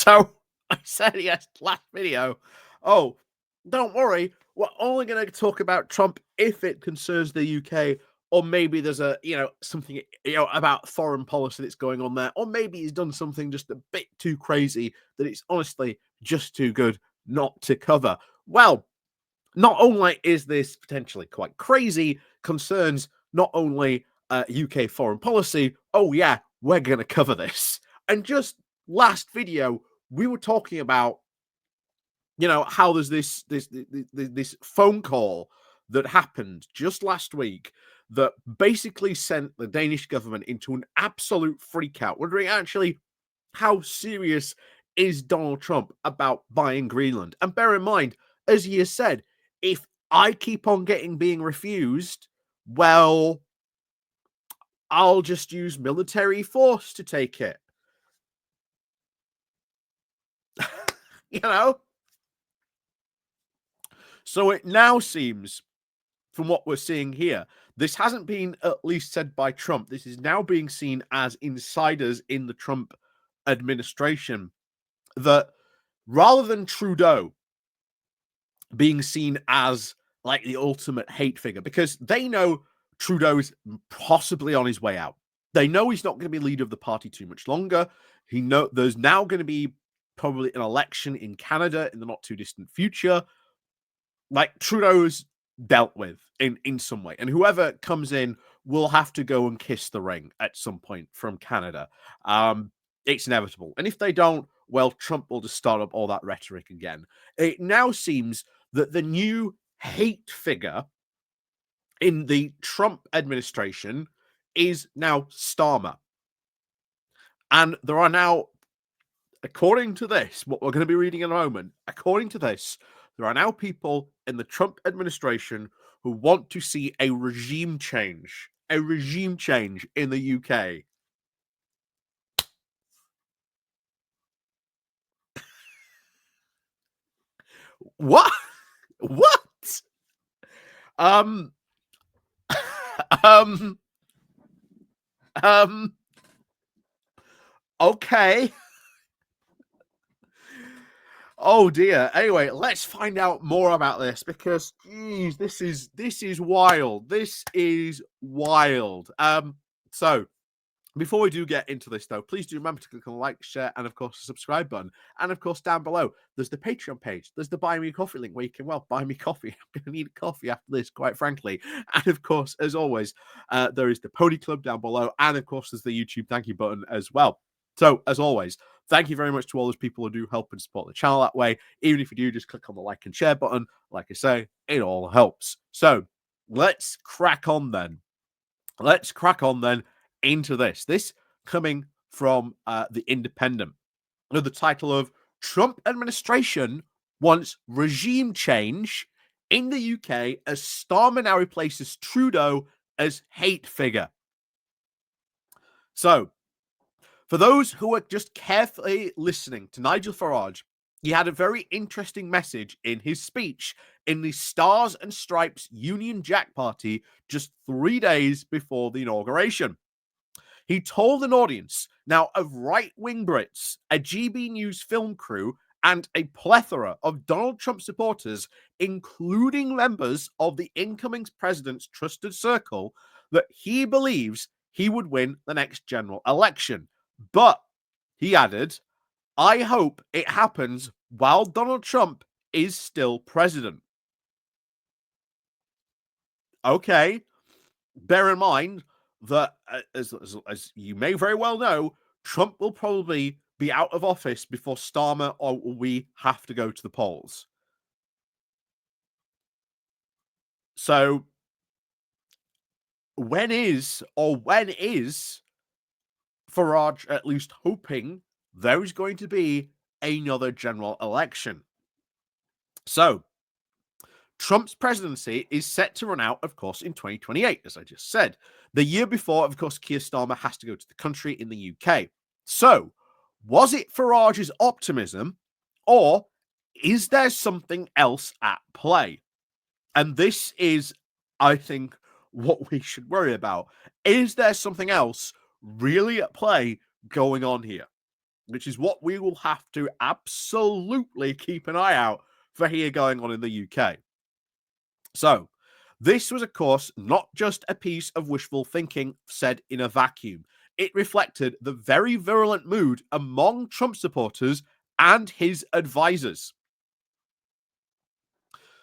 So I said yes last video, oh, don't worry, we're only going to talk about Trump if it concerns the UK, or maybe there's a something about foreign policy that's going on there, or maybe he's done something just a bit too crazy that it's honestly just too good not to cover. Well, not only is this potentially quite crazy, concerns not only UK foreign policy, oh yeah, we're going to cover this. And just last video, we were talking about, how there's this phone call that happened just last week that basically sent the Danish government into an absolute freak out, wondering actually how serious is Donald Trump about buying Greenland. And bear in mind, as you said, if I keep on being refused, well, I'll just use military force to take it. you know? So it now seems, from what we're seeing here, this hasn't been at least said by Trump. This is now being seen as insiders in the Trump administration, that rather than Trudeau being seen as like the ultimate hate figure, because they know Trudeau's possibly on his way out. They know he's not going to be leader of the party too much longer. There's now going to be probably an election in Canada in the not too distant future. Like, Trudeau's dealt with in some way, and whoever comes in will have to go and kiss the ring at some point from Canada. It's inevitable, and if they don't, well, Trump will just start up all that rhetoric again. It now seems that the new hate figure in the Trump administration is now Starmer, and there are now, according to this, what we're going to be reading in a moment, according to this, there are now people in the Trump administration who want to see a regime change in the UK. What? What? Um, um, um, okay. Oh dear. Anyway, let's find out more about this, because geez, this is wild. This is wild. So before we do get into this, though, please do remember to click on the like, share, and of course the subscribe button. And of course, down below, there's the Patreon page. There's the Buy Me a Coffee link where you can, well, buy me coffee. I'm going to need a coffee after this, quite frankly. And of course, as always, there is the Pony Club down below. And of course, there's the YouTube thank you button as well. So, as always, thank you very much to all those people who do help and support the channel that way. Even if you do, just click on the like and share button. Like I say, it all helps. So, let's crack on then. Let's crack on then into this. This coming from The Independent, under the title of Trump administration wants regime change in the UK as Starmer now replaces Trudeau as hate figure. So, for those who are just carefully listening to Nigel Farage, he had a very interesting message in his speech in the Stars and Stripes Union Jack Party just 3 days before the inauguration. He told an audience now of right-wing Brits, a GB News film crew, and a plethora of Donald Trump supporters, including members of the incoming president's trusted circle, that he believes he would win the next general election. But, he added, I hope it happens while Donald Trump is still president. Okay, bear in mind that, as you may very well know, Trump will probably be out of office before Starmer or we have to go to the polls. So, when is Farage at least hoping there is going to be another general election? So, Trump's presidency is set to run out, of course, in 2028, as I just said. The year before, of course, Keir Starmer has to go to the country in the UK. So, was it Farage's optimism, or is there something else at play? And this is, I think, what we should worry about. Is there something else really at play going on here? which is what we will have to absolutely keep an eye out for here going on in the UK. So, this was, of course, not just a piece of wishful thinking said in a vacuum. It reflected the very virulent mood among Trump supporters and his advisors.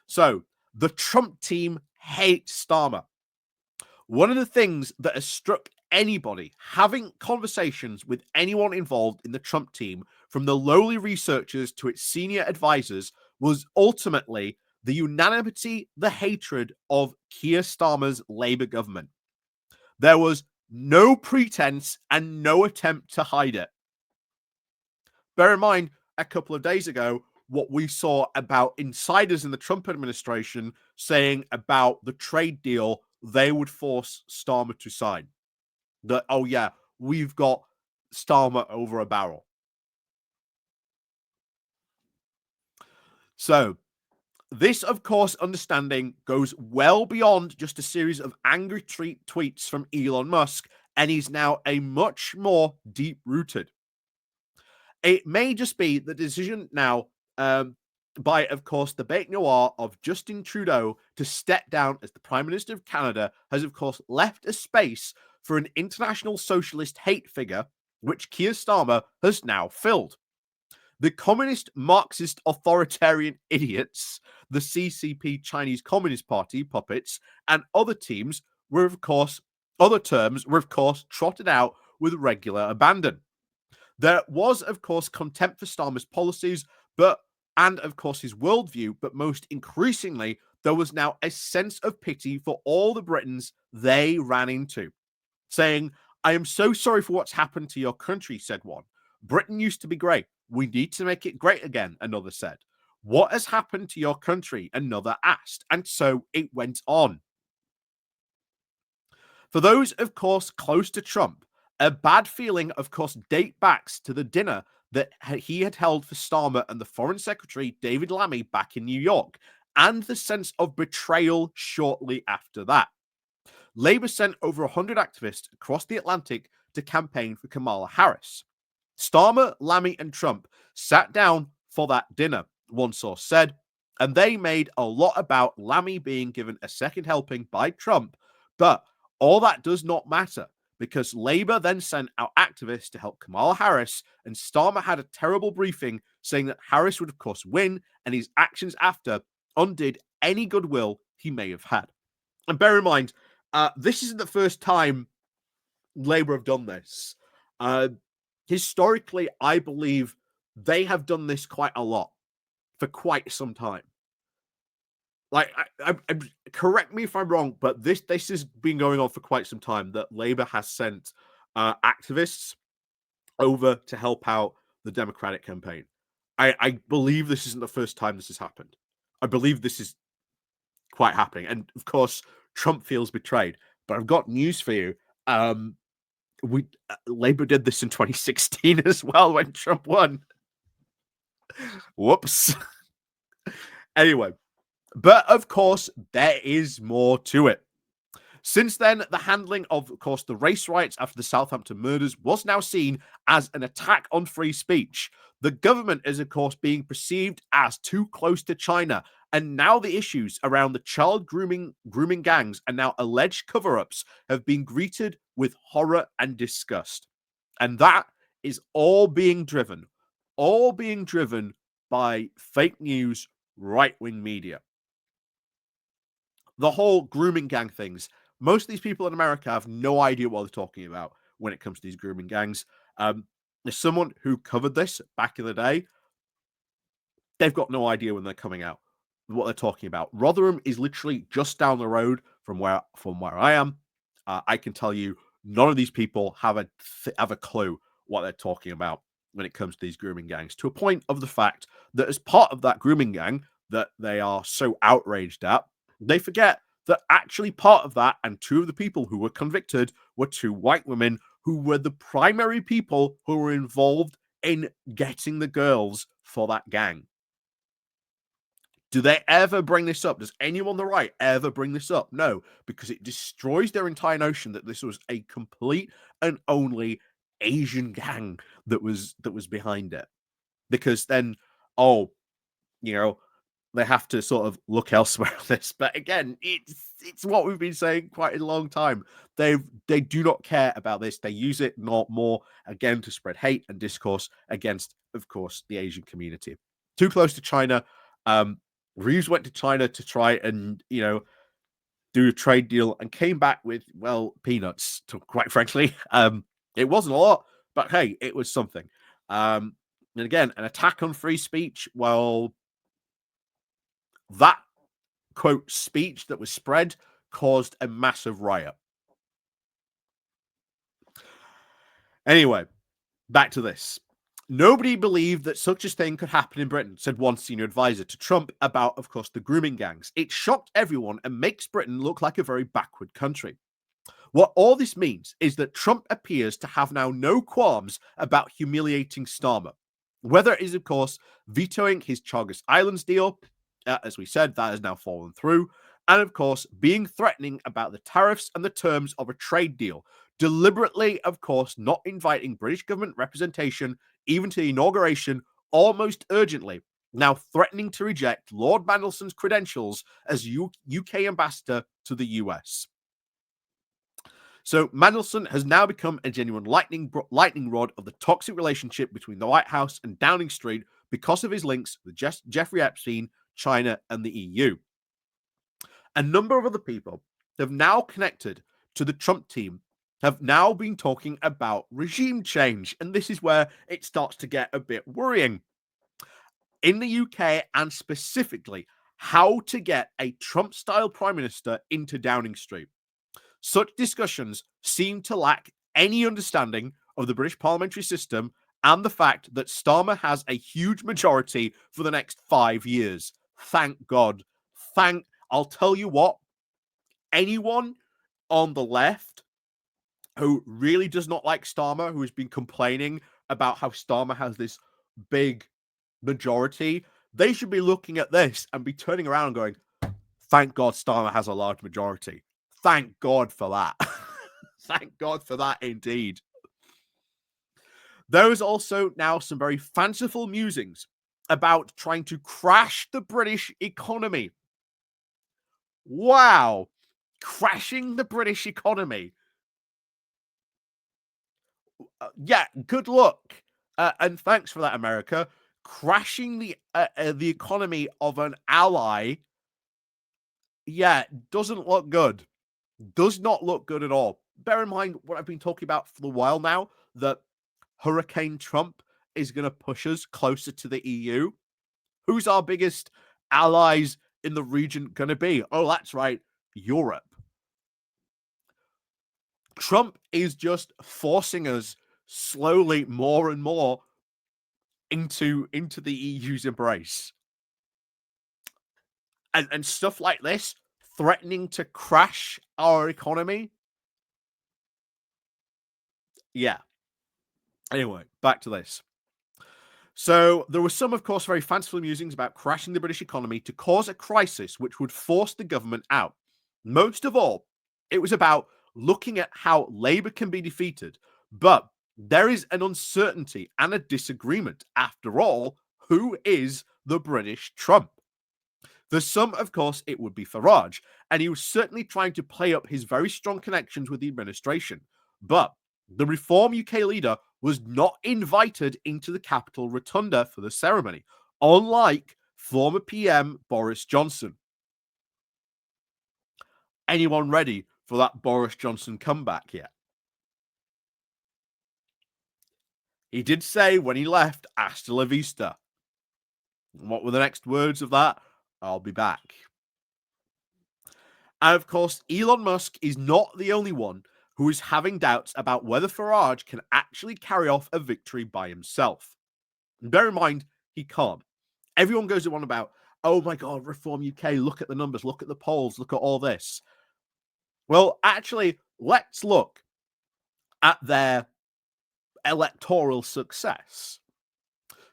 So, the Trump team hates Starmer. One of the things that has struck anybody having conversations with anyone involved in the Trump team, from the lowly researchers to its senior advisors, was ultimately the unanimity, the hatred of Keir Starmer's Labour government. There was no pretense and no attempt to hide it. Bear in mind, a couple of days ago, what we saw about insiders in the Trump administration saying about the trade deal they would force Starmer to sign. That, oh yeah, we've got Starmer over a barrel. So, this, of course, understanding goes well beyond just a series of angry tweets from Elon Musk, and is now a much more deep-rooted. It may just be the decision now by, of course, the bête noir of Justin Trudeau to step down as the Prime Minister of Canada has, of course, left a space for an international socialist hate figure, which Keir Starmer has now filled. The communist Marxist authoritarian idiots, the CCP Chinese Communist Party puppets, and other terms were, of course, trotted out with regular abandon. There was, of course, contempt for Starmer's policies, and of course his worldview, but most increasingly, there was now a sense of pity for all the Britons they ran into, saying, "I am so sorry for what's happened to your country," said one. "Britain used to be great. We need to make it great again," another said. "What has happened to your country?" another asked. And so it went on. For those, of course, close to Trump, a bad feeling, of course, date backs to the dinner that he had held for Starmer and the Foreign Secretary David Lammy back in New York, and the sense of betrayal shortly after that. Labour sent over 100 activists across the Atlantic to campaign for Kamala Harris. Starmer, Lammy, and Trump sat down for that dinner, one source said, and they made a lot about Lammy being given a second helping by Trump, but all that does not matter, because Labour then sent out activists to help Kamala Harris, and Starmer had a terrible briefing saying that Harris would, of course, win, and his actions after undid any goodwill he may have had. And bear in mind, this isn't the first time Labour have done this. Historically, I believe they have done this quite a lot for quite some time. Like, I correct me if I'm wrong, but this has been going on for quite some time, that Labour has sent activists over to help out the Democratic campaign. I believe this isn't the first time this has happened. I believe this is quite happening. And of course, Trump feels betrayed. But I've got news for you. Labour did this in 2016 as well when Trump won. Whoops. Anyway, but of course, there is more to it. Since then, the handling of course, the race riots after the Southampton murders was now seen as an attack on free speech. The government is, of course, being perceived as too close to China. And now the issues around the child grooming gangs and now alleged cover-ups have been greeted with horror and disgust. And that is all being driven by fake news, right-wing media. The whole grooming gang things. Most of these people in America have no idea what they're talking about when it comes to these grooming gangs. There's someone who covered this back in the day. They've got no idea when they're coming out what they're talking about. Rotherham is literally just down the road from where I am. I can tell you, none of these people have a clue what they're talking about when it comes to these grooming gangs. To a point of the fact that as part of that grooming gang that they are so outraged at, they forget that actually part of that, and two of the people who were convicted were two white women who were the primary people who were involved in getting the girls for that gang. Do they ever bring this up? Does anyone on the right ever bring this up? No, because it destroys their entire notion that this was a complete and only Asian gang that was behind it, because then, oh, you know, they have to sort of look elsewhere on this. But again, it's what we've been saying quite a long time. They do not care about this. They use it not more again to spread hate and discourse against, of course, the Asian community. Too close to China. Reeves went to China to try and do a trade deal and came back with, well, peanuts. Quite frankly, it wasn't a lot, but hey, it was something. And again, an attack on free speech. Well, that quote speech that was spread caused a massive riot. Anyway, back to this. Nobody believed that such a thing could happen in Britain, said one senior advisor to Trump about, of course, the grooming gangs. It shocked everyone and makes Britain look like a very backward country. What all this means is that Trump appears to have now no qualms about humiliating Starmer. Whether it is, of course, vetoing his Chagas Islands deal, as we said, that has now fallen through, and of course, being threatening about the tariffs and the terms of a trade deal, deliberately, of course, not inviting British government representation even to the inauguration almost urgently, now threatening to reject Lord Mandelson's credentials as UK ambassador to the US. So Mandelson has now become a genuine lightning rod of the toxic relationship between the White House and Downing Street because of his links with Jeffrey Epstein, China, and the EU. A number of other people have now connected to the Trump team, have now been talking about regime change, and this is where it starts to get a bit worrying. In the UK, and specifically, how to get a Trump-style prime minister into Downing Street. Such discussions seem to lack any understanding of the British parliamentary system and the fact that Starmer has a huge majority for the next 5 years. Thank God. I'll tell you what, anyone on the left who really does not like Starmer, who has been complaining about how Starmer has this big majority, they should be looking at this and be turning around and going, thank God Starmer has a large majority. Thank God for that. Thank God for that indeed. There is also now some very fanciful musings about trying to crash the British economy. Wow. Crashing the British economy. Yeah, good luck. And thanks for that, America. Crashing the economy of an ally, yeah, doesn't look good. Does not look good at all. Bear in mind what I've been talking about for a while now, that Hurricane Trump is going to push us closer to the EU. Who's our biggest allies in the region going to be? Oh, that's right, Europe. Trump is just forcing us slowly more and more into the EU's embrace. And stuff like this, threatening to crash our economy. Yeah. Anyway, back to this. So there were some, of course, very fanciful musings about crashing the British economy to cause a crisis which would force the government out. Most of all, it was about looking at how Labour can be defeated. But there is an uncertainty and a disagreement. After all, who is the British Trump? For some, of course, it would be Farage, and he was certainly trying to play up his very strong connections with the administration. But the Reform UK leader was not invited into the Capitol Rotunda for the ceremony, unlike former PM Boris Johnson. Anyone ready for that Boris Johnson comeback yet? He did say when he left, hasta la vista. What were the next words of that? I'll be back. And of course, Elon Musk is not the only one who is having doubts about whether Farage can actually carry off a victory by himself. And bear in mind, he can't. Everyone goes on about, oh my God, Reform UK, look at the numbers, look at the polls, look at all this. Well, actually, let's look at their electoral success.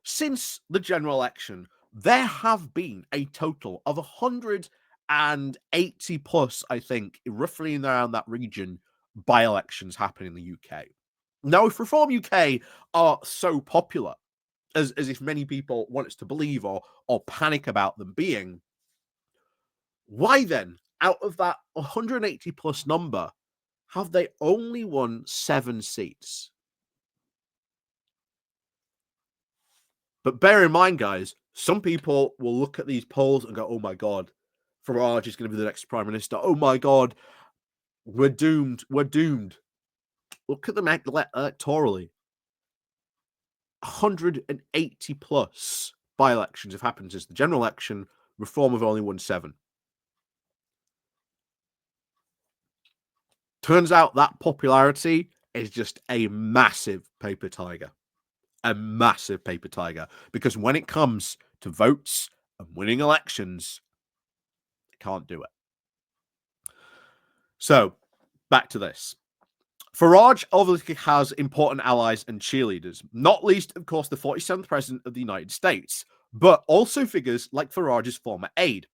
Since the general election, there have been a total of 180 plus, I think, roughly around that region, by-elections happening in the UK. Now, if Reform UK are so popular, as if many people want us to believe or panic about them being, why then, out of that 180 plus number, have they only won 7 seats? But bear in mind, guys, some people will look at these polls and go, oh my God, Farage is going to be the next prime minister. Oh my God, we're doomed. We're doomed. Look at them electorally. 180 plus by-elections have happened since the general election. Reform have only won 7. Turns out that popularity is just a massive paper tiger. A massive paper tiger. Because when it comes to votes and winning elections, they can't do it. So, back to this. Farage obviously has important allies and cheerleaders, not least, of course, the 47th President of the United States, but also figures like Farage's former aide,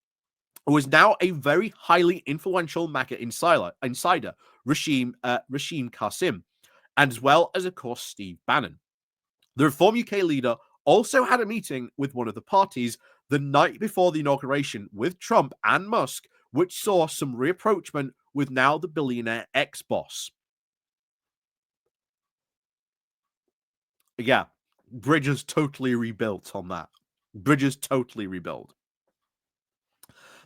who is now a very highly influential MAGA insider, Rashim Qasim, as well as, of course, Steve Bannon. The Reform UK leader also had a meeting with one of the parties the night before the inauguration with Trump and Musk, which saw some reapproachment with now the billionaire ex-boss. Yeah, Bridges totally rebuilt on that. Bridges totally rebuilt.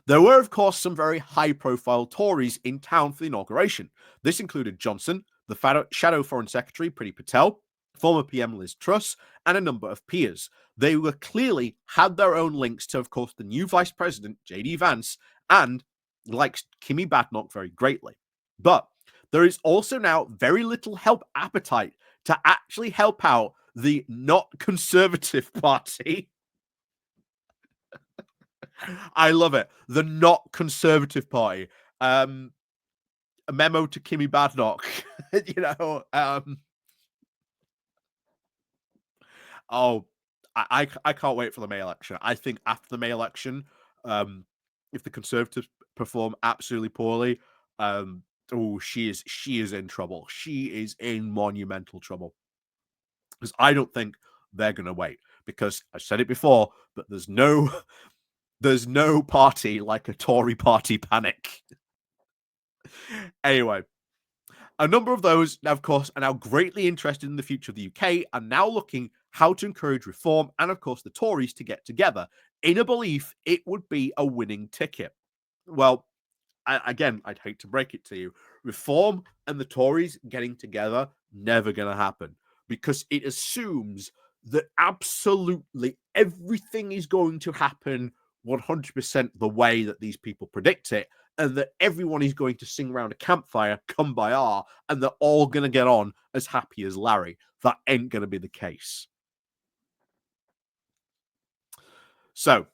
There were, of course, some very high-profile Tories in town for the inauguration. This included Johnson, the Shadow Foreign Secretary Priti Patel, former PM Liz Truss, and a number of peers. They were clearly had their own links to, of course, the new Vice President, J.D. Vance, and likes Kimmy Badenoch very greatly. But there is also now very little appetite to actually help out the not conservative party. I love it. The not conservative party. A memo to Kimmy Badenoch. Oh, I can't wait for the May election. I think after the May election, if the Conservatives perform absolutely poorly, she is in trouble. She is in monumental trouble. Because I don't think they're going to wait. Because I said it before, but there's no party like a Tory party panic. Anyway, a number of those, of course, are now greatly interested in the future of the UK and now looking how to encourage reform and, of course, the Tories to get together in a belief it would be a winning ticket. Well, I'd hate to break it to you. Reform and the Tories getting together, never going to happen because it assumes that absolutely everything is going to happen 100% the way that these people predict it, and that everyone is going to sing around a campfire, come by R, and they're all going to get on as happy as Larry. That ain't going to be the case. So,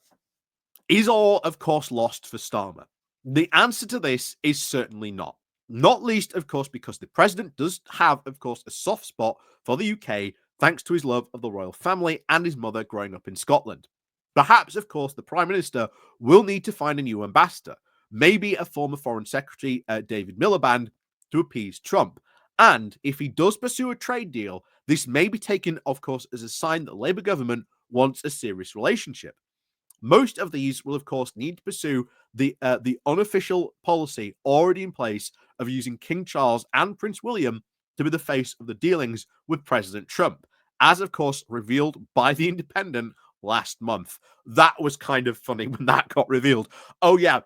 is all, of course, lost for Starmer? The answer to this is certainly not. Not least, of course, because the president does have, of course, a soft spot for the UK thanks to his love of the royal family and his mother growing up in Scotland. Perhaps, of course, the prime minister will need to find a new ambassador, maybe a former foreign secretary, David Miliband, to appease Trump. And if he does pursue a trade deal, this may be taken, of course, as a sign that the Labour government wants a serious relationship. Most of these will, of course, need to pursue the unofficial policy already in place of using King Charles and Prince William to be the face of the dealings with President Trump, as, of course, revealed by The Independent last month. That was kind of funny when that got revealed. Oh, yeah,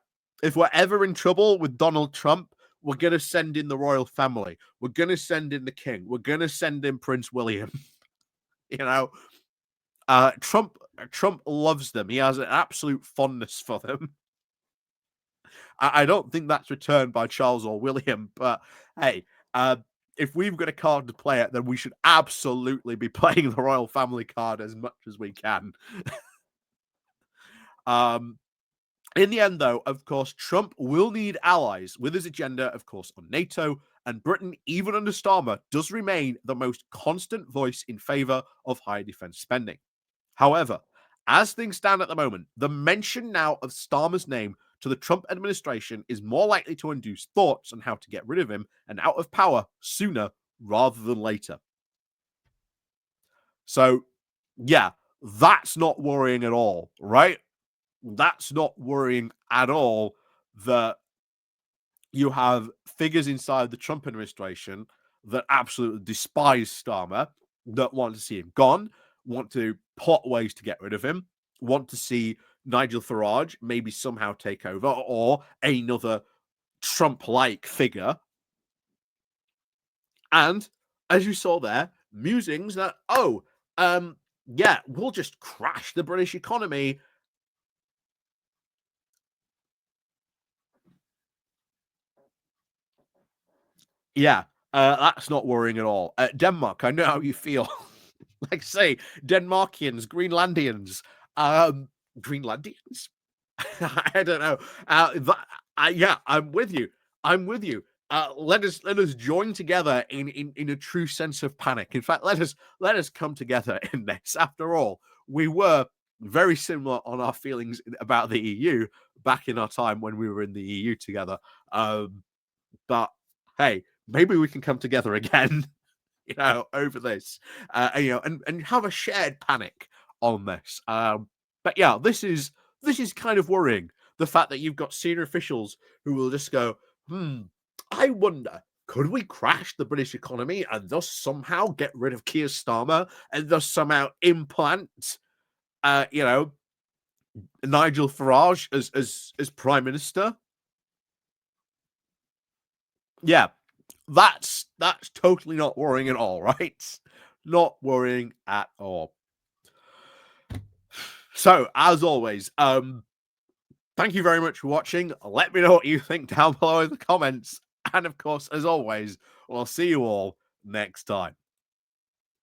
if we're ever in trouble with Donald Trump, we're going to send in the royal family. We're going to send in the king. We're going to send in Prince William. Trump loves them. He has an absolute fondness for them. I don't think that's returned by Charles or William, but hey, if we've got a card to play it, then we should absolutely be playing the royal family card as much as we can. In the end, though, of course, Trump will need allies with his agenda, of course, on NATO, and Britain, even under Starmer, does remain the most constant voice in favor of higher defense spending. However, as things stand at the moment, the mention now of Starmer's name to the Trump administration is more likely to induce thoughts on how to get rid of him and out of power sooner rather than later. So, yeah, that's not worrying at all, right? That's not worrying at all that you have figures inside the Trump administration that absolutely despise Starmer, that want to see him gone, want to plot ways to get rid of him, want to see Nigel Farage maybe somehow take over, or another Trump-like figure. And as you saw there, musings that, yeah, we'll just crash the British economy. Yeah, that's not worrying at all. Denmark, I know how you feel. Like say, Denmarkians, Greenlandians, Greenlandians. I don't know. Yeah, I'm with you. I'm with you. Let us join together in a true sense of panic. In fact, let us come together in this. After all, we were very similar on our feelings about the EU back in our time when we were in the EU together. But hey, maybe we can come together again, over this, and have a shared panic on this. But yeah, this is kind of worrying. The fact that you've got senior officials who will just go, I wonder, could we crash the British economy and thus somehow get rid of Keir Starmer and thus somehow implant, Nigel Farage as prime minister? Yeah, that's totally not worrying at all, right? Not worrying at all. So, as always, thank you very much for watching. Let me know what you think down below in the comments. And of course, as always, we'll see you all next time.